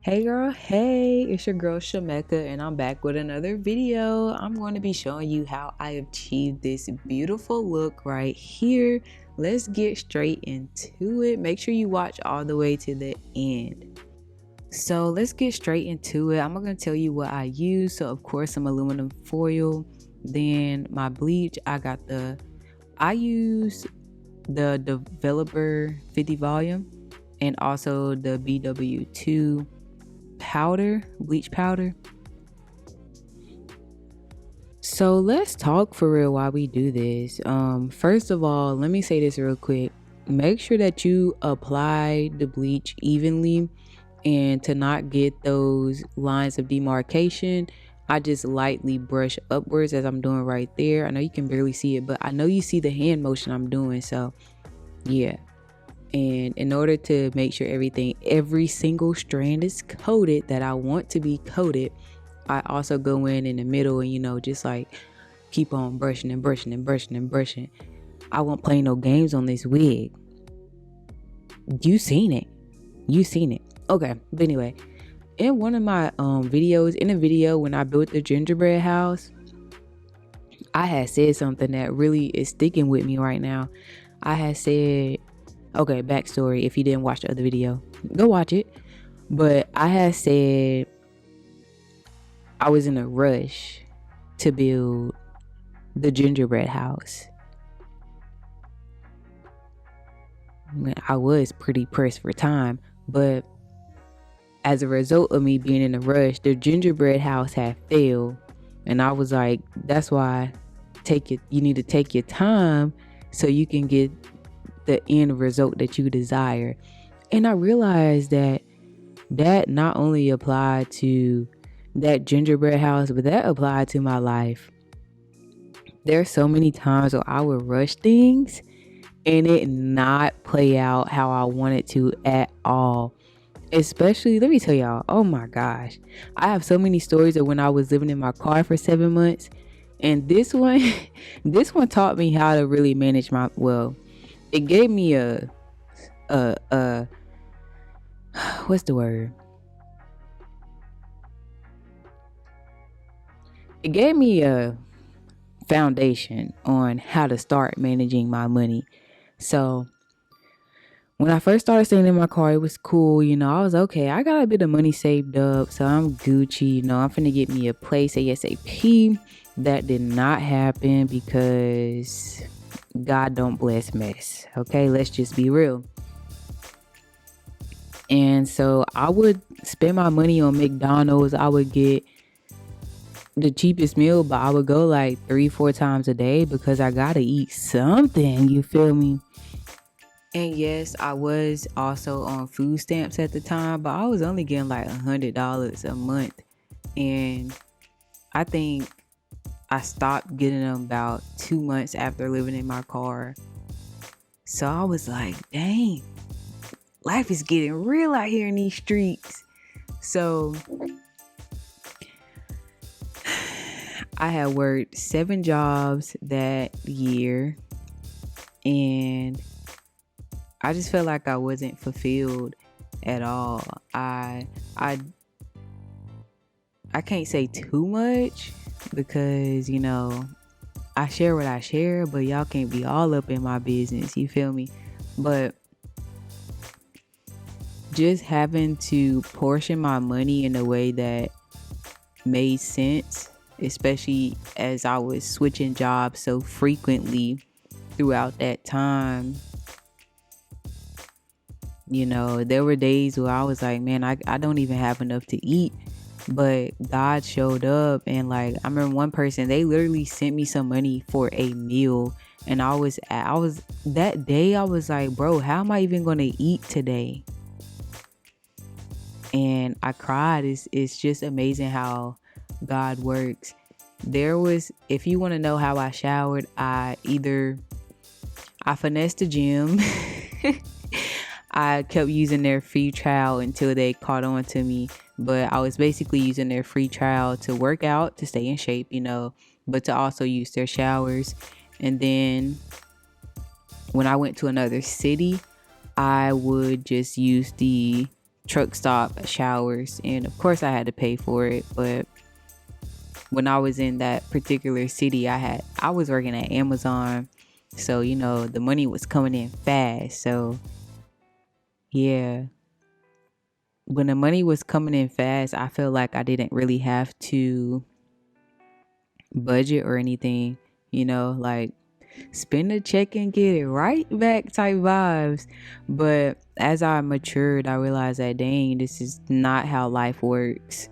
Hey girl, hey, it's your girl Shameka, and I'm back with another video. I'm going to be showing you how I achieved this beautiful look right here. Let's get straight into it. Make sure you watch all the way to the end. So let's get straight into it. I'm going to tell you what I use. So of course some aluminum foil, then my bleach. I use the Developer 50 volume and also the BW2 powder, bleach powder. So let's talk for real while we do this. First of all, let me say this real quick. Make sure that you apply the bleach evenly, and to not get those lines of demarcation, I just lightly brush upwards as I'm doing right there. I know you can barely see it, but I know you see the hand motion I'm doing. So yeah. And in order to make sure every single strand is coated that I want to be coated, I also go in the middle and, just like keep on brushing and brushing and brushing and brushing. I won't play no games on this wig. You seen it. Okay, but anyway, in one of my videos, in a video when I built the gingerbread house, I had said something that really is sticking with me right now. I had said, okay, backstory. If you didn't watch the other video, go watch it. But I had said I was in a rush to build the gingerbread house. I was pretty pressed for time, but as a result of me being in a rush, the gingerbread house had failed. And I was like, that's why you need to take your time so you can get the end result that you desire. And I realized that not only applied to that gingerbread house, but that applied to my life. There's so many times where I would rush things and it not play out how I want it to at all. Especially, let me tell y'all, oh my gosh, I have so many stories of when I was living in my car for 7 months. And this one, this one taught me how to really manage it gave me what's the word? It gave me a foundation on how to start managing my money. So when I first started staying in my car, it was cool. I was okay. I got a bit of money saved up, so I'm Gucci. I'm finna get me a place ASAP. That did not happen because God don't bless mess. Okay, let's just be real. And so I would spend my money on McDonald's. I would get the cheapest meal, but I would go like 3-4 times a day because I gotta eat something. You feel me? And yes, I was also on food stamps at the time, but I was only getting like $100 a month. And I think I stopped getting them about 2 months after living in my car. So I was like, dang, life is getting real out here in these streets. So I had worked 7 jobs that year, and I just felt like I wasn't fulfilled at all. I can't say too much because, I share what I share, but y'all can't be all up in my business. You feel me? But just having to portion my money in a way that made sense, especially as I was switching jobs so frequently throughout that time. There were days where I was like, man, I don't even have enough to eat. But God showed up, and like I remember one person, they literally sent me some money for a meal, and I was that day I was like, bro, how am I even gonna eat today? And I cried. It's just amazing how God works. If you want to know how I showered, I finessed the gym. I kept using their free trial until they caught on to me. But I was basically using their free trial to work out, to stay in shape, but to also use their showers. And then when I went to another city, I would just use the truck stop showers, and of course I had to pay for it. But when I was in that particular city, I was working at Amazon, so the money was coming in fast. So yeah, when the money was coming in fast, I felt like I didn't really have to budget or anything, like spend a check and get it right back type vibes. But as I matured, I realized that dang, this is not how life works.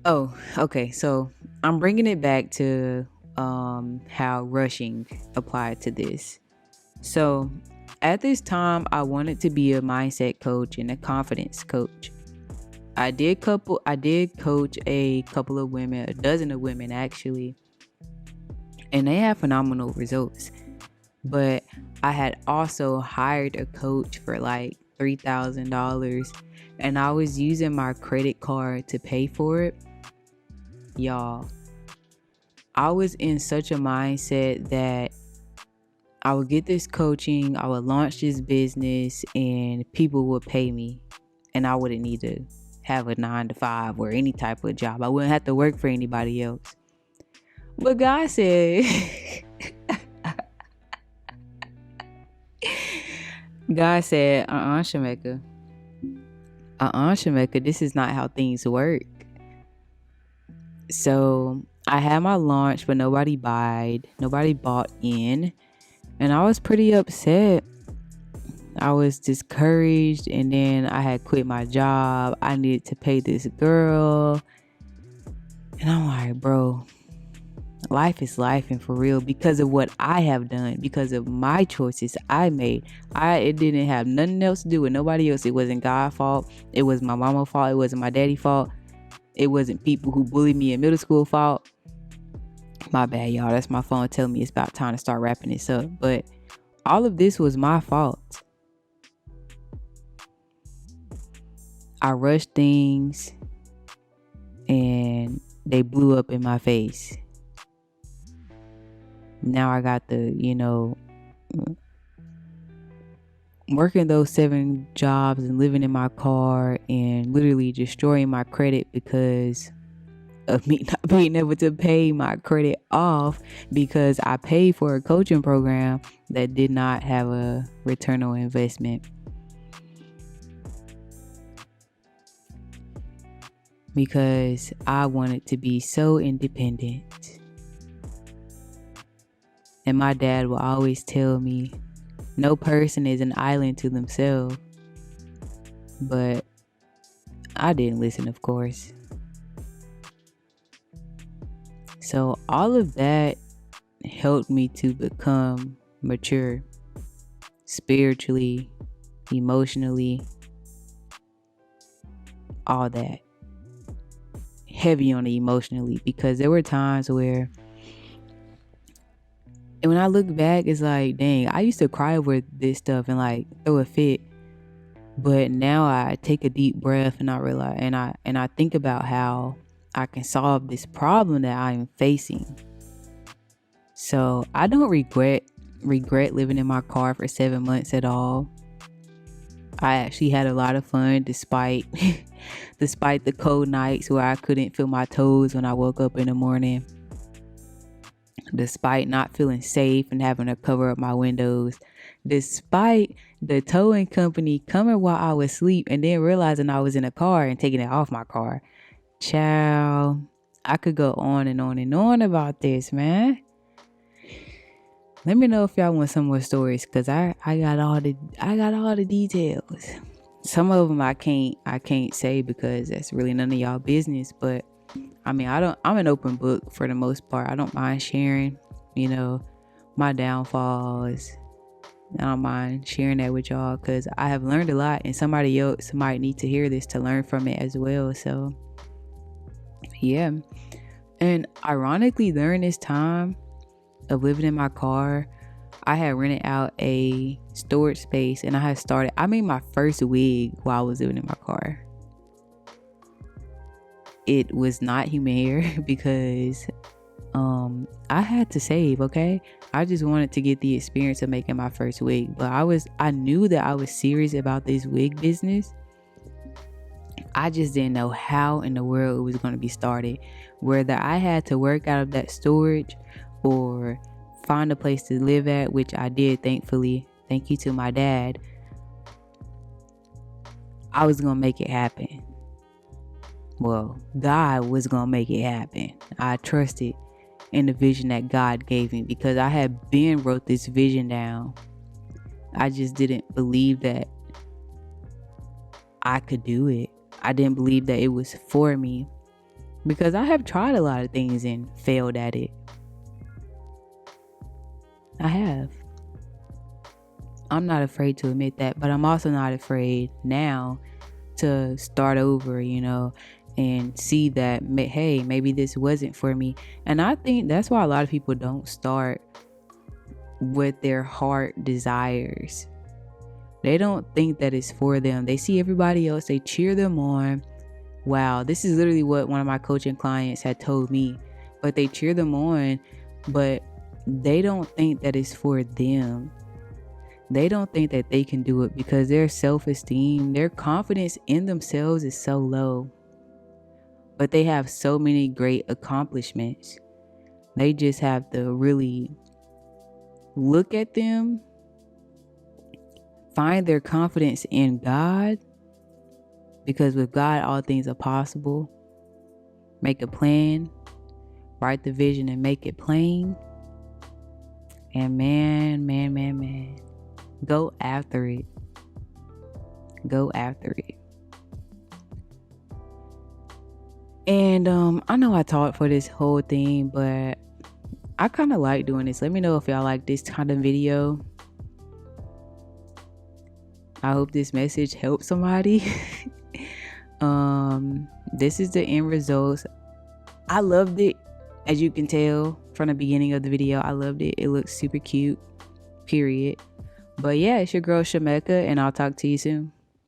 Oh, okay. So I'm bringing it back to how rushing applied to this. So at this time, I wanted to be a mindset coach and a confidence coach. I did coach a couple of women, a dozen of women actually, and they had phenomenal results. But I had also hired a coach for like $3,000, and I was using my credit card to pay for it. Y'all, I was in such a mindset that I would get this coaching, I would launch this business, and people would pay me, and I wouldn't need to have a 9 to 5 or any type of job. I wouldn't have to work for anybody else. But God said, Shameka, this is not how things work. So I had my launch, but nobody bought in, and I was pretty upset. I was discouraged, and then I had quit my job. I needed to pay this girl, and I'm like, bro, life is life, and for real, because of what I have done, because of my choices I made. It didn't have nothing else to do with nobody else. It wasn't God's fault. It wasn't my mama's fault. It wasn't my daddy's fault. It wasn't people who bullied me in middle school fault. My bad, y'all. That's my phone telling me it's about time to start wrapping this up. But all of this was my fault. I rushed things and they blew up in my face. Now I got the, working those 7 jobs and living in my car and literally destroying my credit because of me not being able to pay my credit off because I paid for a coaching program that did not have a return on investment. Because I wanted to be so independent. And my dad will always tell me, no person is an island to themselves. But I didn't listen, of course. So all of that helped me to become mature spiritually, emotionally, all that. Heavy on the emotionally, because there were times where, and when I look back, it's like, dang, I used to cry over this stuff and like throw a fit. But now I take a deep breath and I realize, and I think about how I can solve this problem that I am facing. So I don't regret living in my car for 7 months at all. I actually had a lot of fun despite the cold nights where I couldn't feel my toes when I woke up in the morning. Despite not feeling safe and having to cover up my windows. Despite the towing company coming while I was asleep and then realizing I was in a car and taking it off my car. Child, I could go on and on and on about this, man. Let me know if y'all want some more stories, because I got all the details. Some of them I can't say because that's really none of y'all business, but I mean, I'm an open book for the most part. I don't mind sharing, my downfalls. I don't mind sharing that with y'all because I have learned a lot, and somebody might need to hear this to learn from it as well. So yeah. And ironically, during this time of living in my car, I had rented out a storage space, and I made my first wig while I was living in my car. It was not human hair because I had to save, okay? I just wanted to get the experience of making my first wig, but I knew that I was serious about this wig business. I just didn't know how in the world it was going to be started, whether I had to work out of that storage or find a place to live at, which I did, thankfully. Thank you to my dad. I was going to make it happen. Well, God was going to make it happen. I trusted in the vision that God gave me because I had wrote this vision down. I just didn't believe that I could do it. I didn't believe that it was for me because I have tried a lot of things and failed at it. I have. I'm not afraid to admit that, but I'm also not afraid now to start over, and see that, hey, maybe this wasn't for me. And I think that's why a lot of people don't start what their heart desires. They don't think that it's for them. They see everybody else, they cheer them on. Wow, this is literally what one of my coaching clients had told me. But they cheer them on, but they don't think that it's for them. They don't think that they can do it because their self-esteem, their confidence in themselves is so low. But they have so many great accomplishments. They just have to really look at them, find their confidence in God, because with God, all things are possible. Make a plan, write the vision and make it plain. And man, go after it. Go after it. And I know I talked for this whole thing, but I kind of like doing this. Let me know if y'all like this kind of video. I hope this message helps somebody. This is the end results. I loved it, as you can tell from the beginning of the video. I loved it. It looks super cute, period. But yeah, it's your girl Shameka, and I'll talk to you soon.